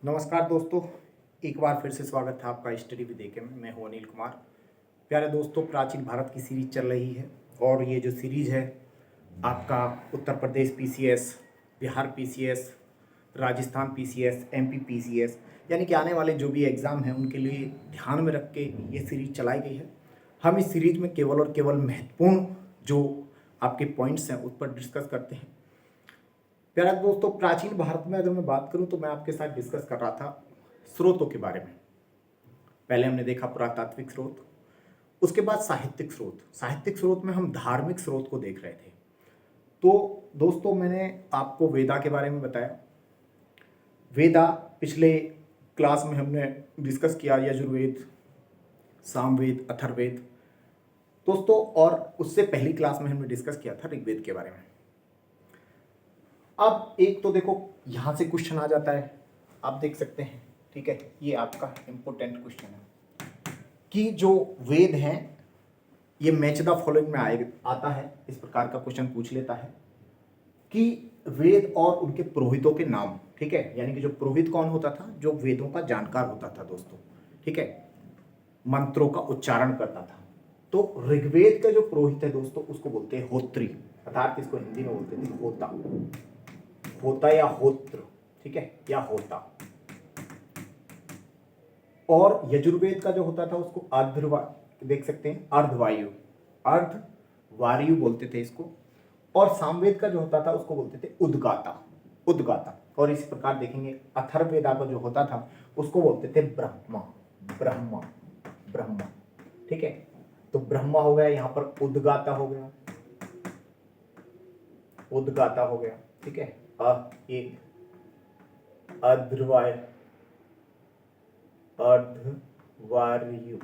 नमस्कार दोस्तों, एक बार फिर से स्वागत है आपका स्टडी विद एके में। मैं हूं अनिल कुमार। प्यारे दोस्तों, प्राचीन भारत की सीरीज चल रही है और ये जो सीरीज है आपका Uttar Pradesh PCS, Bihar PCS, Rajasthan PCS, MP PCS यानी कि आने वाले जो भी एग्ज़ाम हैं उनके लिए ध्यान में रख के ये सीरीज चलाई गई है। हम इस सीरीज में केवल और केवल महत्वपूर्ण जो आपके पॉइंट्स हैं उस पर डिस्कस करते हैं। प्यारे दोस्तों, प्राचीन भारत में अगर मैं बात करूं तो मैं आपके साथ डिस्कस कर रहा था स्रोतों के बारे में। पहले हमने देखा पुरातात्विक स्रोत, उसके बाद साहित्यिक स्रोत। साहित्यिक स्रोत में हम धार्मिक स्रोत को देख रहे थे। तो दोस्तों, मैंने आपको वेदा के बारे में बताया। वेदा पिछले क्लास में हमने डिस्कस किया, यजुर्वेद, सामवेद, अथर्ववेद दोस्तों, और उससे पहली क्लास में हमने डिस्कस किया था ऋग्वेद के बारे में। अब एक तो देखो यहाँ से क्वेश्चन आ जाता है, आप देख सकते हैं, ठीक है। ये आपका इम्पोर्टेंट क्वेश्चन है कि जो वेद हैं ये मैच द फॉलोइंग में आता है। इस प्रकार का क्वेश्चन पूछ लेता है कि वेद और उनके पुरोहितों के नाम, ठीक है। यानी कि जो पुरोहित कौन होता था, जो वेदों का जानकार होता था दोस्तों, ठीक है, मंत्रों का उच्चारण करता था। तो ऋग्वेद का जो पुरोहित है दोस्तों उसको बोलते हैं होत्री, अर्थात इसको हिंदी में बोलते थे होता, होता या होत्र, ठीक है, या होता। और यजुर्वेद का जो होता था उसको देख सकते हैं अर्धवायु बोलते थे इसको। और सामवेद का जो होता था उसको बोलते थे उद्गाता। और इसी प्रकार देखेंगे अथर्ववेदा का जो होता था उसको बोलते थे ब्रह्मा, ठीक है। तो ब्रह्मा हो गया, यहां पर उद्गाता हो गया, ठीक है। एक अर्धवायु ये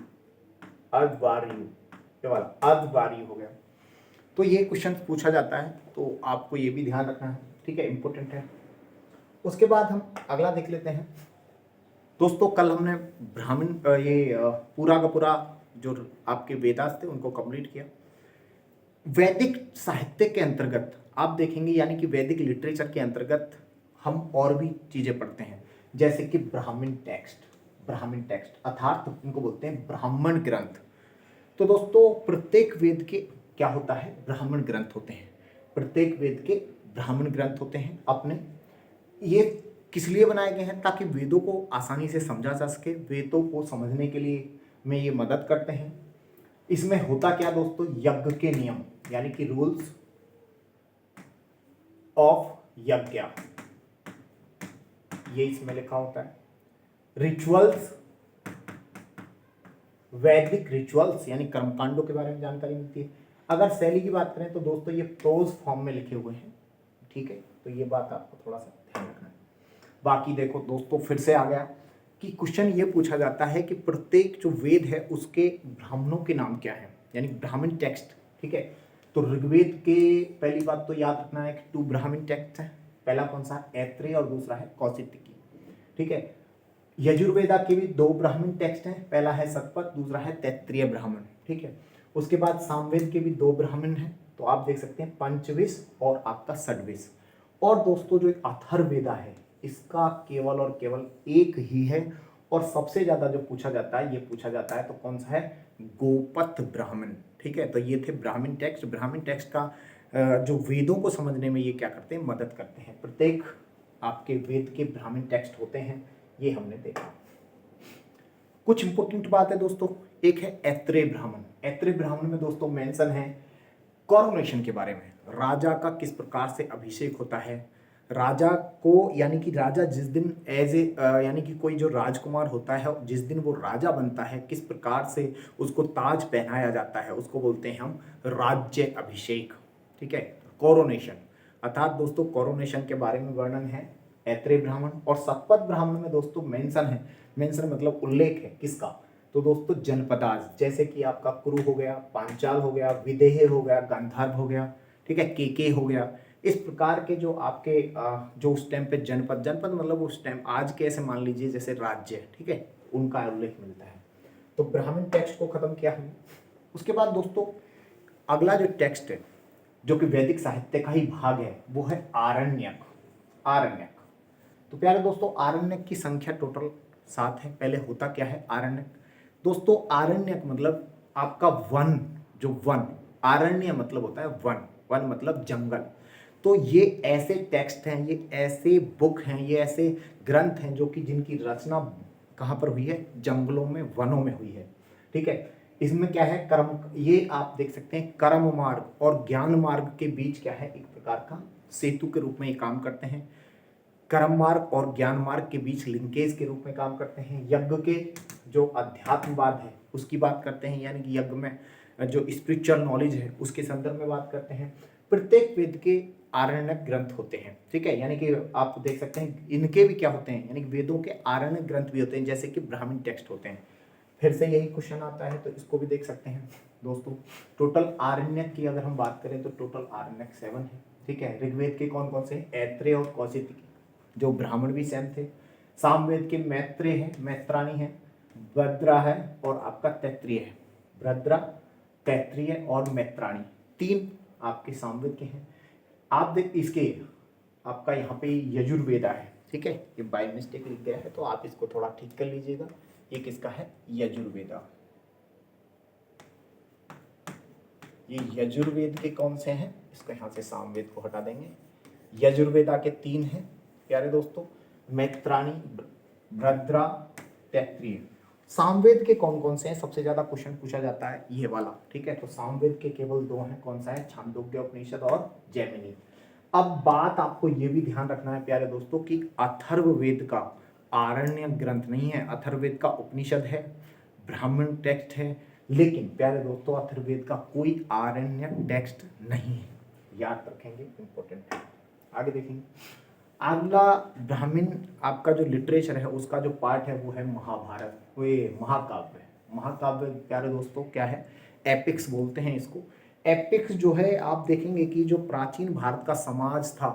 वाला अर्धवायु हो गया। तो ये क्वेश्चन पूछा जाता है, तो आपको ये भी ध्यान रखना है, ठीक है, इंपॉर्टेंट है। उसके बाद हम अगला देख लेते हैं दोस्तों। कल हमने पूरा का पूरा जो आपके वेदास थे उनको कंप्लीट किया। वैदिक साहित्य के अंतर्गत आप देखेंगे, यानी कि वैदिक लिटरेचर के अंतर्गत हम और भी चीजें पढ़ते हैं, जैसे कि ब्राह्मण टेक्स्ट अर्थात इनको बोलते हैं ब्राह्मण ग्रंथ। तो दोस्तों, प्रत्येक वेद के क्या होता है, ब्राह्मण ग्रंथ होते हैं। प्रत्येक वेद के ब्राह्मण ग्रंथ होते हैं अपने। ये किस लिए बनाए गए हैं, ताकि वेदों को आसानी से समझा जा सके। वेदों को समझने के लिए में ये मदद करते हैं। इसमें होता क्या दोस्तों, यज्ञ के नियम, यानी कि रूल्स ऑफ यज्ञ, ये इसमें लिखा होता है। रिचुअल्स, वैदिक रिचुअल्स यानी कर्मकांडों के बारे में जानकारी मिलती है। अगर शैली की बात करें तो दोस्तों ये प्रोज फॉर्म में लिखे हुए हैं, ठीक है। तो ये बात आपको थोड़ा सा ध्यान रखना है। बाकी देखो दोस्तों, फिर से आ गया कि क्वेश्चन ये पूछा जाता है कि प्रत्येक जो वेद है उसके ब्राह्मणों के नाम क्या है, यानी ब्राह्मण टेक्स्ट, ठीक है। तो ऋग्वेद के पहली बात तो याद रखना है कि 2 ब्राह्मण टेक्स्ट है। पहला कौन सा, ऐत्रेय, और दूसरा है कौशिकी, ठीक है। यजुर्वेदा के भी 2 ब्राह्मण टेक्स्ट हैं, पहला है शतपथ, दूसरा है तैत्तिरीय ब्राह्मण, ठीक है। उसके बाद सामवेद के भी 2 ब्राह्मण हैं, तो आप देख सकते हैं पंचविश और आपका षड्विश। और दोस्तों जो अथर्ववेदा है इसका केवल और केवल एक ही है, और सबसे ज्यादा जो पूछा जाता है, ये पूछा जाता है तो कौन सा है, गोपथ ब्राह्मण, ठीक है। तो ये थे ब्राह्मण टेक्स्ट का जो वेदों को समझने में ये क्या करते हैं, मदद करते हैं। प्रत्येक आपके वेद के ब्राह्मण टेक्स्ट होते हैं, ये हमने देखा। कुछ इंपोर्टेंट बात है दोस्तों, एक है ऐत्रेय ब्राह्मण में दोस्तों मेंशन है कॉरोनेशन के बारे में। राजा का किस प्रकार से अभिषेक होता है, राजा को, यानी कि राजा जिस दिन यानी कि कोई जो राजकुमार होता है जिस दिन वो राजा बनता है, किस प्रकार से उसको ताज पहनाया जाता है, उसको बोलते हैं हम राज्य अभिषेक, ठीक है, कोरोनेशन। अर्थात दोस्तों कोरोनेशन के बारे में वर्णन है ऐत्रेय ब्राह्मण। और शतपथ ब्राह्मण में दोस्तों मेंशन मतलब उल्लेख है किसका, तो दोस्तों जनपदाज, जैसे कि आपका कुरु हो गया, पांचाल हो गया, विदेह हो गया, गांधार हो गया, ठीक है, केके हो गया। इस प्रकार के जो आपके जो उस टाइम पे जनपद मतलब उस टाइम आज के ऐसे मान लीजिए जैसे राज्य, ठीक है, उनका उल्लेख मिलता है। तो ब्राह्मण टेक्स्ट को खत्म किया हमने। उसके बाद दोस्तों अगला जो टेक्स्ट है जो कि वैदिक साहित्य का ही भाग है वो है आरण्यक। तो प्यारे दोस्तों आरण्यक की संख्या टोटल 7 है। पहले होता क्या है आरण्यक, दोस्तों आरण्यक मतलब आपका वन, जो वन, आरण्य मतलब होता है वन, वन मतलब जंगल। तो ये ऐसे टेक्स्ट हैं, ये ऐसे बुक हैं, ये ऐसे ग्रंथ हैं जो कि जिनकी रचना कहाँ पर हुई है, जंगलों में, वनों में हुई है। ठीक है, इसमें क्या है कर्म, ये आप देख सकते हैं कर्म मार्ग और ज्ञान मार्ग के बीच क्या है, एक प्रकार का सेतु के रूप में ये काम करते हैं। कर्म मार्ग और ज्ञान मार्ग के बीच लिंकेज के रूप में काम करते हैं। यज्ञ के जो अध्यात्मवाद है उसकी बात करते हैं, यानी कि यज्ञ में जो स्पिरिचुअल नॉलेज है उसके संदर्भ में बात करते हैं। प्रत्येक वेद के आरण्यक ग्रंथ होते हैं। ठीक है, यानी कि आप देख सकते हैं इनके भी क्या होते हैं, यानी कि वेदों के आरण्यक ग्रंथ भी होते हैं, जैसे कि ब्राह्मण टेक्स्ट होते हैं। फिर से यही क्वेश्चन आता है तो इसको भी देख सकते हैं दोस्तों। टोटल आरण्यक की अगर हम बात करें तो टोटल आरण्यक 7 है। ठीक है, ऋग्वेद के कौन कौन से, ऐत्रेय और कौशिक, जो ब्राह्मण भी सेम थे। सामवेद के मैत्रेय है, मैत्राणी है, भद्रा है और आपका तैत्रीय है। भद्रा, तैत्रीय और मैत्राणी, 3 आपके सामवेद के हैं। आप देख इसके आपका यहाँ पे यजुर्वेदा है। ठीक है, ये बाय मिस्टेक लिख गया है तो आप इसको थोड़ा ठीक कर लीजिएगा। ये किसका है, यजुर्वेदा। ये यजुर्वेद के कौन से हैं, इसको यहाँ से सामवेद को हटा देंगे। यजुर्वेदा के 3 हैं प्यारे दोस्तों, मैत्राणी, भद्रा, तैत्रीय। सामवेद के कौन कौन से हैं, सबसे ज्यादा क्वेश्चन पूछा जाता है ये वाला। ठीक है, तो सामवेद के केवल 2 हैं, कौन सा है, छांदोग्य उपनिषद और जैमिनी। अब बात आपको ये भी ध्यान रखना है प्यारे दोस्तों कि अथर्ववेद का आरण्य ग्रंथ नहीं है, अथर्ववेद का उपनिषद है, ब्राह्मण टेक्स्ट है, लेकिन प्यारे दोस्तों अथर्ववेद का कोई आरण्य टेक्स्ट नहीं है, याद रखेंगे, इंपॉर्टेंट है। आगे देखेंगे, अगला ब्राह्मण आपका जो लिटरेचर है उसका जो पार्ट है वो है महाभारत, वो ये महाकाव्य। महाकाव्य प्यारे दोस्तों क्या है, एपिक्स बोलते हैं इसको। एपिक्स जो है आप देखेंगे कि जो प्राचीन भारत का समाज था,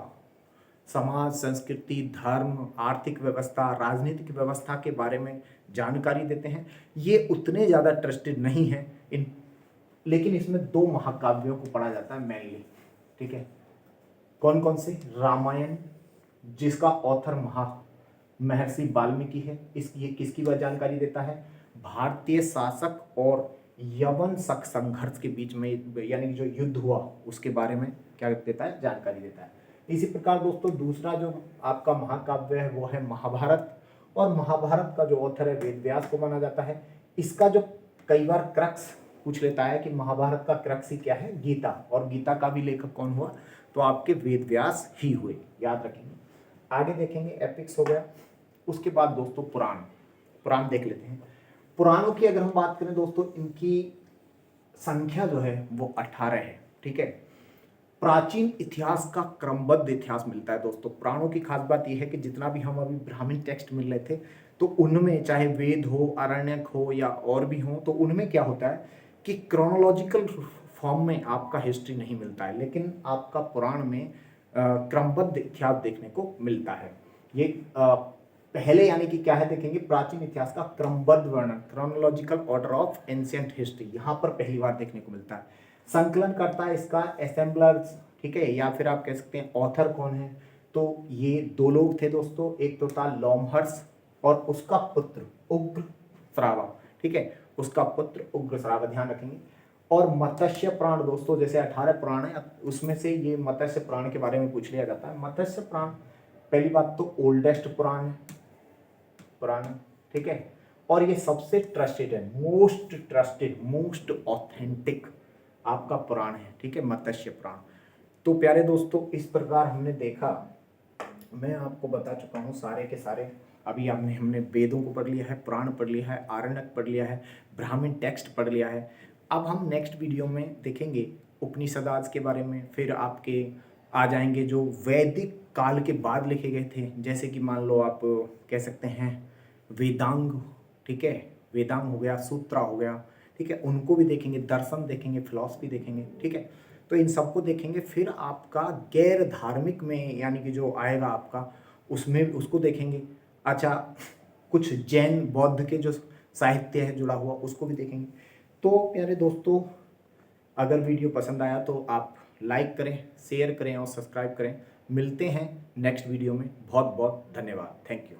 समाज, संस्कृति, धर्म, आर्थिक व्यवस्था, राजनीतिक व्यवस्था के बारे में जानकारी देते हैं। ये उतने ज़्यादा ट्रस्टेड नहीं है इन, लेकिन इसमें 2 महाकाव्यों को पढ़ा जाता है मेनली। ठीक है, कौन कौन से, रामायण जिसका ऑथर महर्षि वाल्मीकि है, इसकी ये किसकी वह जानकारी देता है, भारतीय शासक और यवन शक संघर्ष के बीच में, यानी कि जो युद्ध हुआ उसके बारे में क्या देता है, जानकारी देता है। इसी प्रकार दोस्तों दूसरा जो आपका महाकाव्य है वो है महाभारत, और महाभारत का जो ऑथर है वेद व्यास को माना जाता है। इसका जो कई बार क्रक्स पूछ लेता है कि महाभारत का क्रक्स ही क्या है, गीता, और गीता का भी लेखक कौन हुआ, तो आपके वेद व्यास ही हुए, याद रखेंगे। आगे देखेंगे, एपिक्स हो गया। उसके बाद दोस्तों पुराण, पुराण देख लेते हैं। पुराणों की अगर हम बात करें दोस्तों, इनकी संख्या जो है वो 18 है। ठीक है, प्राचीन इतिहास का क्रमबद्ध इतिहास मिलता है दोस्तों। पुराणों की खास बात यह है कि जितना भी हम अभी ब्राह्मण टेक्स्ट मिल रहे थे तो उनमें चाहे वेद हो, आरण्यक हो या और भी हो, तो उनमें क्या होता है कि क्रोनोलॉजिकल फॉर्म में आपका हिस्ट्री नहीं मिलता है, लेकिन आपका पुराण में क्रमबद्ध इतिहास देखने को मिलता है। ये पहले यानी कि क्या है देखेंगे, प्राचीन इतिहास का क्रमबद्ध वर्णन, chronological order of ancient history, यहाँ पर पहली बार देखने को मिलता है। संकलन करता है इसका असेंबलर्स, ठीक है, या फिर आप कह सकते हैं ऑथर कौन है, तो ये 2 लोग थे दोस्तों, एक तो था लोमहर्ष और उसका पुत्र उग्र श्रावा। ठीक है, उसका पुत्र उग्र श्रावा, ध्यान रखेंगे। और मत्स्य पुराण दोस्तों, जैसे 18 पुराण है उसमें से ये मत्स्य पुराण के बारे में पूछ लिया जाता है। मत्स्य पुराण पहली बात तो ओल्डेस्ट पुराण है, पुराण, ठीक है, और ये सबसे ट्रस्टेड है, मोस्ट ट्रस्टेड, मोस्ट ऑथेंटिक आपका पुराण है। ठीक है, मत्स्य पुराण। तो प्यारे दोस्तों इस प्रकार हमने देखा, मैं आपको बता चुका हूँ सारे के सारे, अभी हमने वेदों को पढ़ लिया है, पुराण पढ़ लिया है, आरण्यक पढ़ लिया है, ब्राह्मण टेक्स्ट पढ़ लिया है। अब हम नेक्स्ट वीडियो में देखेंगे उपनिषदाज के बारे में, फिर आपके आ जाएंगे जो वैदिक काल के बाद लिखे गए थे, जैसे कि मान लो आप कह सकते हैं वेदांग। ठीक है, वेदांग हो गया, सूत्रा हो गया, ठीक है, उनको भी देखेंगे, दर्शन देखेंगे, फिलॉसफी देखेंगे। ठीक है, तो इन सबको देखेंगे। फिर आपका गैर धार्मिक में यानी कि जो आएगा आपका, उसमें उसको देखेंगे। अच्छा, कुछ जैन बौद्ध के जो साहित्य है जुड़ा हुआ उसको भी देखेंगे। तो प्यारे दोस्तों अगर वीडियो पसंद आया तो आप लाइक करें, शेयर करें और सब्सक्राइब करें। मिलते हैं नेक्स्ट वीडियो में। बहुत बहुत धन्यवाद। Thank you.